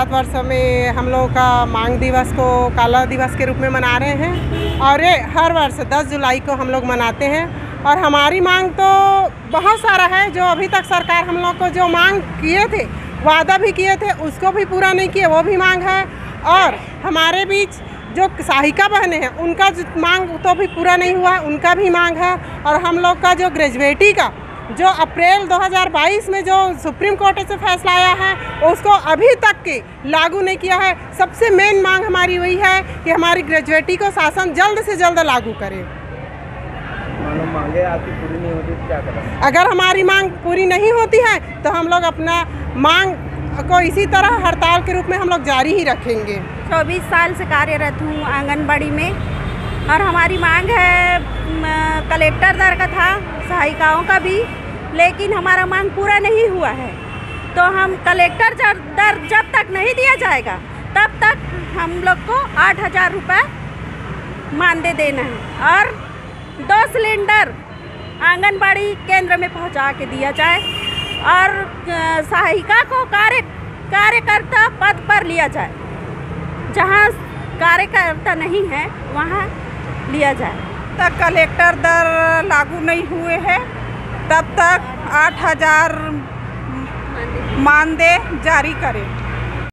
भारतवर्ष में हम लोग का मांग दिवस को काला दिवस के रूप में मना रहे हैं और ये हर वर्ष 10 जुलाई को हम लोग मनाते हैं। और हमारी मांग तो बहुत सारा है, जो अभी तक सरकार हम लोग को जो मांग किए थे, वादा भी किए थे, उसको भी पूरा नहीं किए, वो भी मांग है। और हमारे बीच जो सहायिका बहनें हैं उनका जो मांग तो भी पूरा नहीं हुआ है, उनका भी मांग है। और हम लोग का जो ग्रेजुएटी का जो अप्रैल 2022 में जो सुप्रीम कोर्ट से फैसला आया है उसको अभी तक के लागू नहीं किया है। सबसे मेन मांग हमारी वही है कि हमारी ग्रेजुएटी को शासन जल्द से जल्द लागू करे। मांगे आपकी पूरी नहीं होती क्या करें? अगर हमारी मांग पूरी नहीं होती है तो हम लोग अपना मांग को इसी तरह हड़ताल के रूप में हम लोग जारी ही रखेंगे। 24 साल से कार्यरत हूँ आंगनबाड़ी में और हमारी मांग है कलेक्टर दर का था, सहायिकाओं का भी, लेकिन हमारा मांग पूरा नहीं हुआ है। तो हम कलेक्टर दर जब तक नहीं दिया जाएगा तब तक हम लोग को 8,000 रुपये मानदेय देना है और 2 सिलेंडर आंगनबाड़ी केंद्र में पहुंचा के दिया जाए और सहायिका को कार्यकर्ता पद पर लिया जाए, जहां कार्यकर्ता नहीं है वहां लिया जाए। तक कलेक्टर दर लागू नहीं हुए हैं तब तक 8,000 मानदेय जारी करें।